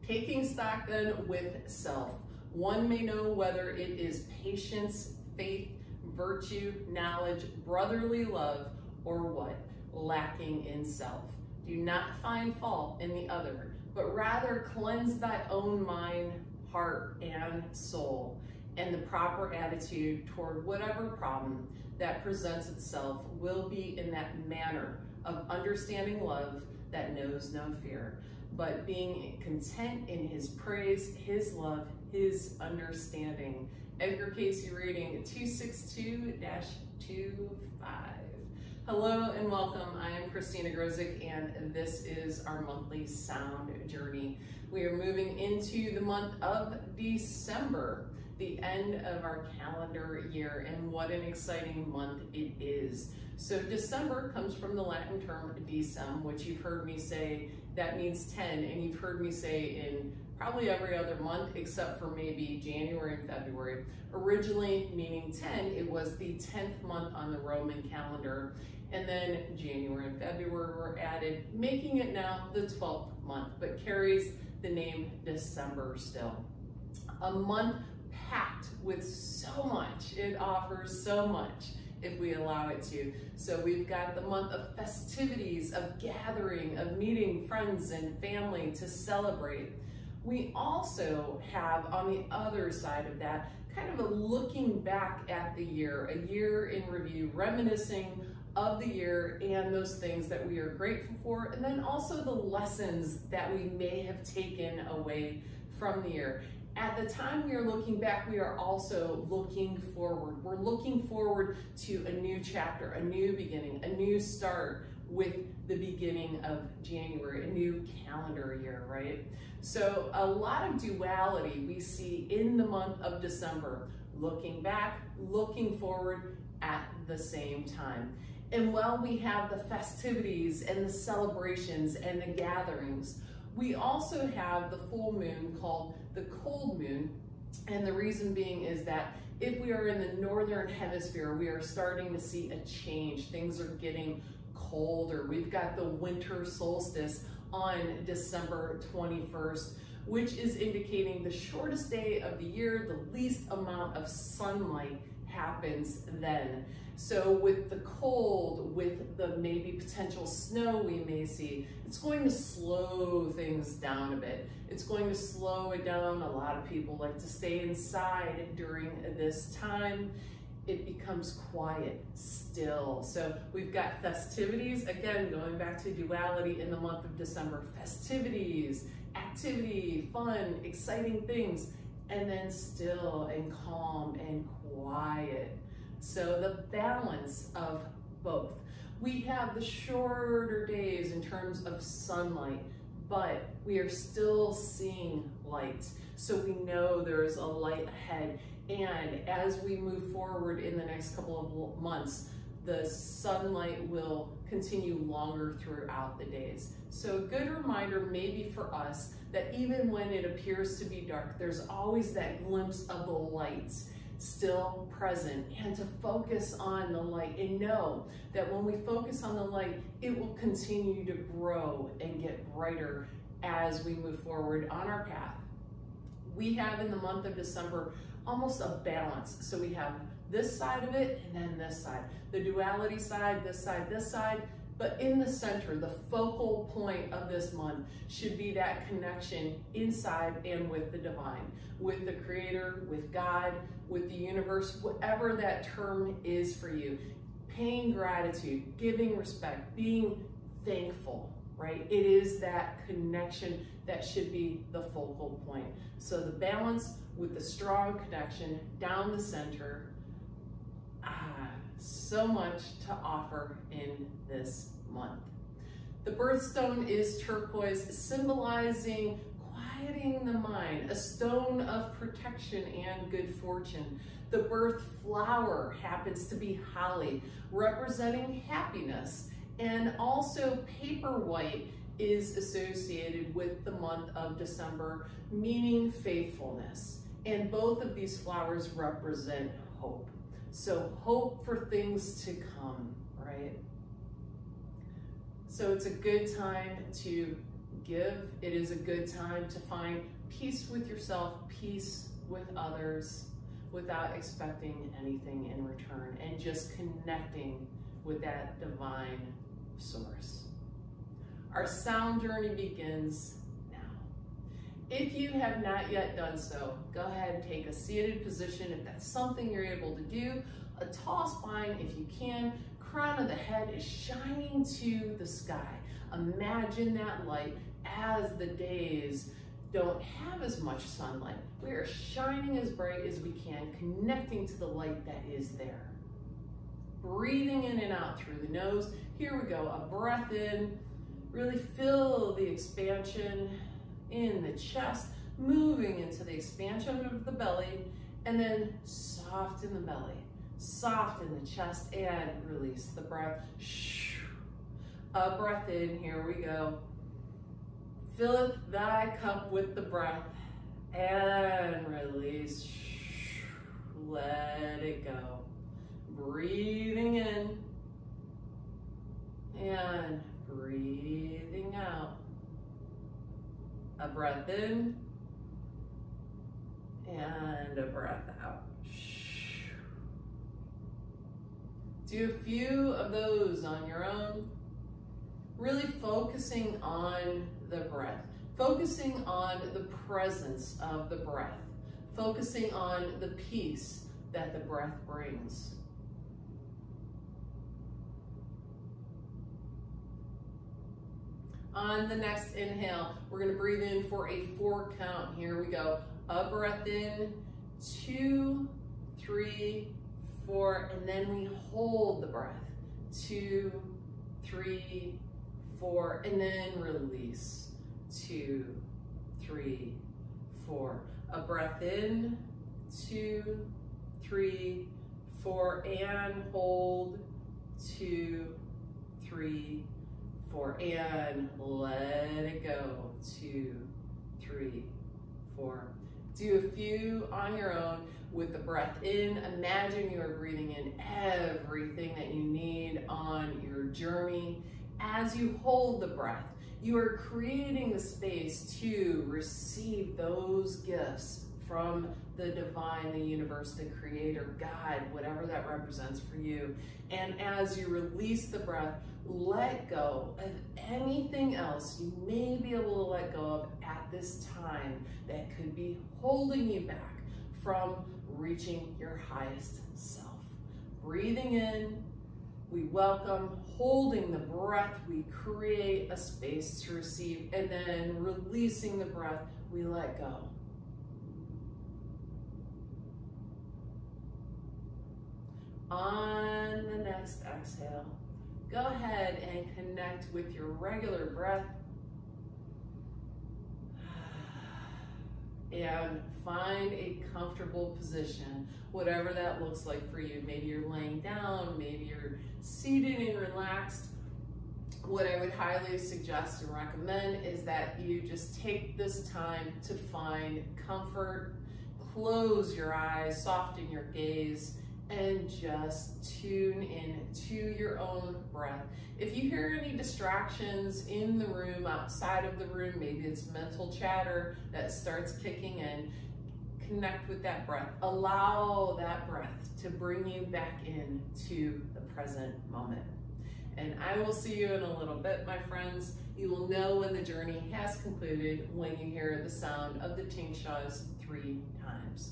Taking stock then with self. One may know whether it is patience, faith, virtue, knowledge, brotherly love, or what? Lacking in self. Do not find fault in the other, but rather cleanse thy own mind, heart, and soul, and the proper attitude toward whatever problem that presents itself will be in that manner of understanding love that knows no fear, but being content in his praise, his love, his understanding. Edgar Casey reading 262-25. Hello and welcome. I am Christina Grozik and this is our monthly sound journey. We are moving into the month of December, the end of our calendar year, and what an exciting month it is. So December comes from the Latin term decem, which you've heard me say that means 10, and you've heard me say in probably every other month except for maybe January and February. Originally meaning 10, it was the 10th month on the Roman calendar, and then January and February were added, making it now the 12th month, but carries the name December still. A month packed with so much. It offers so much if we allow it to. So we've got the month of festivities, of gathering, of meeting friends and family to celebrate. We also have on the other side of that kind of a looking back at the year, a year in review, reminiscing of the year and those things that we are grateful for, and then also the lessons that we may have taken away from the year. At the time we are looking back, we are also looking forward. We're looking forward to a new chapter, a new beginning, a new start with the beginning of January, a new calendar year, right? So a lot of duality we see in the month of December, looking back, looking forward at the same time. And while we have the festivities and the celebrations and the gatherings, we also have the full moon called the cold moon, and the reason being is that if we are in the northern hemisphere, we are starting to see a change. Things are getting colder. We've got the winter solstice on December 21st, which is indicating the shortest day of the year, the least amount of sunlight happens then. So with the cold, with the maybe potential snow we may see, it's going to slow things down a bit. It's going to slow it down. A lot of people like to stay inside during this time. It becomes quiet, still. So we've got festivities, again, going back to duality in the month of December. Festivities, activity, fun, exciting things, and then still and calm and quiet. So the balance of both. We have the shorter days in terms of sunlight, but we are still seeing light. So we know there is a light ahead. And as we move forward in the next couple of months, the sunlight will continue longer throughout the days. So a good reminder maybe for us that even when it appears to be dark, there's always that glimpse of the light still present, and to focus on the light and know that when we focus on the light, it will continue to grow and get brighter as we move forward on our path. We have in the month of December almost a balance. So we have this side of it and then this side, the duality side, this side, this side. But in the center, the focal point of this month should be that connection inside and with the divine, with the Creator, with God, with the universe, whatever that term is for you. Paying gratitude, giving respect, being thankful, right? It is that connection that should be the focal point. So the balance with the strong connection down the center. So much to offer in this month. The birthstone is turquoise, symbolizing quieting the mind, a stone of protection and good fortune. The birth flower happens to be holly, representing happiness, and also paper white is associated with the month of December, meaning faithfulness. And both of these flowers represent hope. So hope for things to come, right? So it's a good time to give. It is a good time to find peace with yourself, peace with others, without expecting anything in return, and just connecting with that divine source. Our sound journey begins now. If you have not yet done so, go ahead and take a seated position if that's something you're able to do. A tall spine if you can. Crown of the head is shining to the sky. Imagine that light as the days don't have as much sunlight. We are shining as bright as we can, connecting to the light that is there. Breathing in and out through the nose. Here we go, a breath in. Really feel the expansion in the chest, moving into the expansion of the belly, and then soften the belly, soften the chest, and release the breath. A breath in, here we go. Filleth thy cup with the breath, and release. Let it go. Breathing in, and breathing out. A breath in, and a breath out. Do a few of those on your own. Really focusing on the breath, focusing on the presence of the breath, focusing on the peace that the breath brings. On the next inhale, we're going to breathe in for a 4 count. Here we go. A breath in, 2, 3, 4, and then we hold the breath. 2, 3, 4, and then release. 2, 3, 4. A breath in, 2, 3, 4, and hold. 2, 3, 4, and let it go. 2, 3, 4. Do a few on your own with the breath in. Imagine you are breathing in everything that you need on your journey. As you hold the breath, you are creating the space to receive those gifts from the divine, the universe, the creator, God, whatever that represents for you. And as you release the breath, let go of anything else you may be able to let go of at this time that could be holding you back from reaching your highest self. Breathing in, we welcome. Holding the breath, we create a space to receive, and then releasing the breath, we let go. On the next exhale, go ahead and connect with your regular breath and find a comfortable position, whatever that looks like for you. Maybe you're laying down, maybe you're seated and relaxed. What I would highly suggest and recommend is that you just take this time to find comfort, close your eyes, soften your gaze, and just tune in to your own breath. If you hear any distractions in the room, outside of the room, maybe it's mental chatter that starts kicking in, connect with that breath. Allow that breath to bring you back into the present moment. And I will see you in a little bit, my friends. You will know when the journey has concluded when you hear the sound of the tingshas 3 times.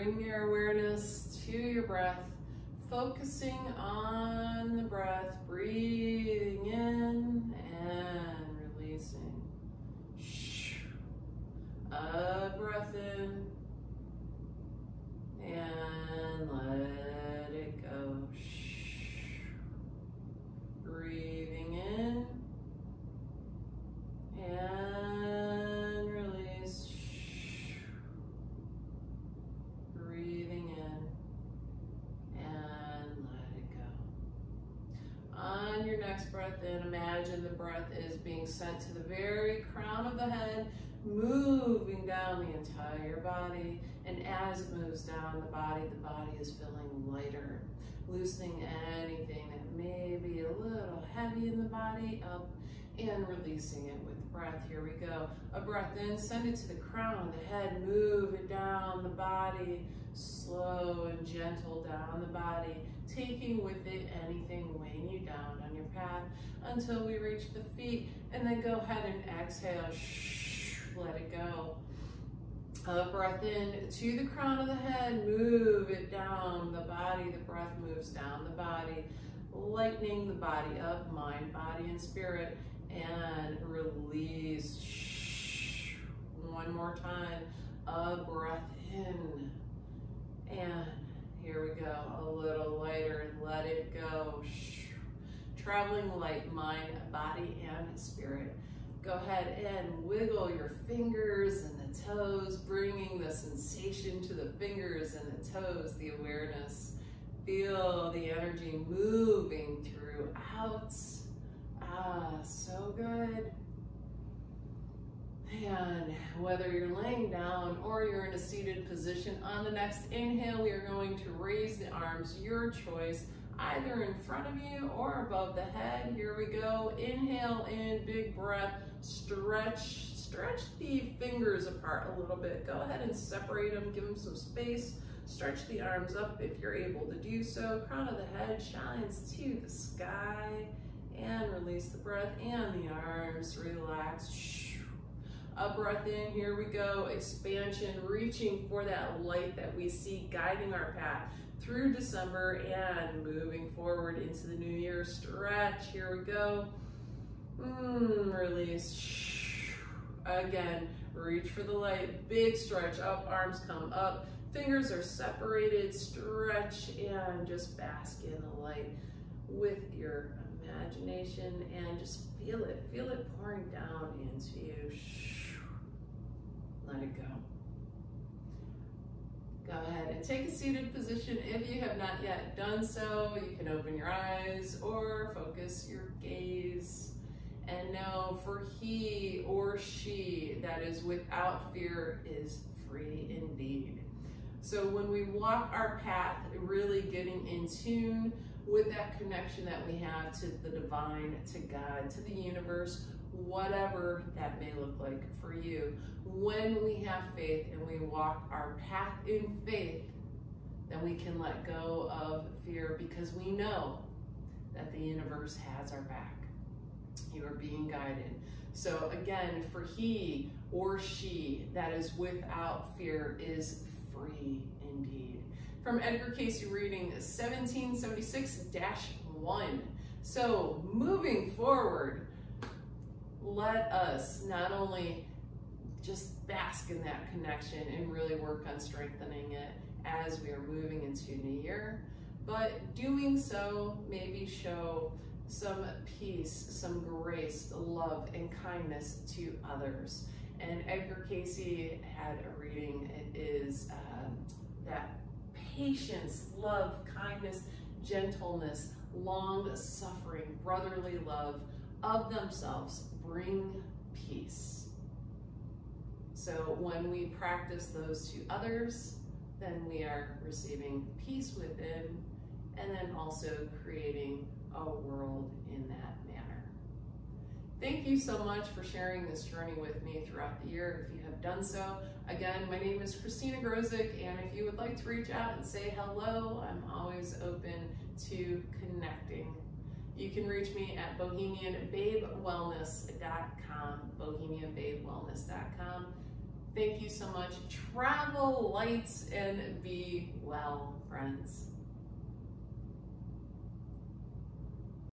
bring your awareness to your breath, focusing on the breath, breathing in and releasing. A breath in and let it go. Breathing in and release. Breathing in and let it go. On your next breath in, imagine the breath is being sent to the very crown of the head, moving down the entire body. And as it moves down the body is feeling lighter, loosening anything that may be a little heavy in the body up and releasing it with breath. Here we go. A breath in, send it to the crown of the head, move it down the body, slow and gentle down the body, taking with it anything weighing you down on your path until we reach the feet, and then go ahead and exhale, let it go. A breath in to the crown of the head, move it down the body, the breath moves down the body, lightening the body up, mind, body, and spirit, and release. One more time, a breath in, and here we go, a little lighter, and let it go. Traveling light, mind, body, and spirit. Go ahead and wiggle your fingers and the toes, bringing the sensation to the fingers and the toes, the awareness. Feel the energy moving throughout. So good. And whether you're laying down or you're in a seated position, on the next inhale, we are going to raise the arms, your choice, either in front of you or above the head. Here we go. Inhale in, big breath, stretch the fingers apart a little bit. Go ahead and separate them, give them some space. Stretch the arms up if you're able to do so. Crown of the head shines to the sky, and release the breath and the arms, relax. A breath in, here we go, expansion, reaching for that light that we see guiding our path through December and moving forward into the new year. Stretch, here we go. Release. Again, reach for the light, big stretch up, arms come up, fingers are separated, stretch, and just bask in the light with your imagination, and just feel it pouring down into you. Let it go. Go ahead and take a seated position. If you have not yet done so, you can open your eyes or focus your gaze. And know, for he or she that is without fear is free indeed. So when we walk our path, really getting in tune with that connection that we have to the divine, to God, to the universe, whatever that may look like for you. When we have faith and we walk our path in faith, then we can let go of fear, because we know that the universe has our back. You are being guided. So again, for he or she that is without fear is free indeed. From Edgar Cayce reading 1776-1. So moving forward, let us not only just bask in that connection and really work on strengthening it as we are moving into new year, but doing so maybe show some peace, some grace, love, and kindness to others. And Edgar Cayce had a reading. It is that patience, love, kindness, gentleness, long-suffering, brotherly love of themselves bring peace. So when we practice those to others, then we are receiving peace within, and then also creating a world in that manner. Thank you so much for sharing this journey with me throughout the year, if you have done so. Again, my name is Christina Grozik, and if you would like to reach out and say hello, I'm always open to connecting. You can reach me at bohemianbabewellness.com, bohemianbabewellness.com. Thank you so much. Travel lights and be well, friends.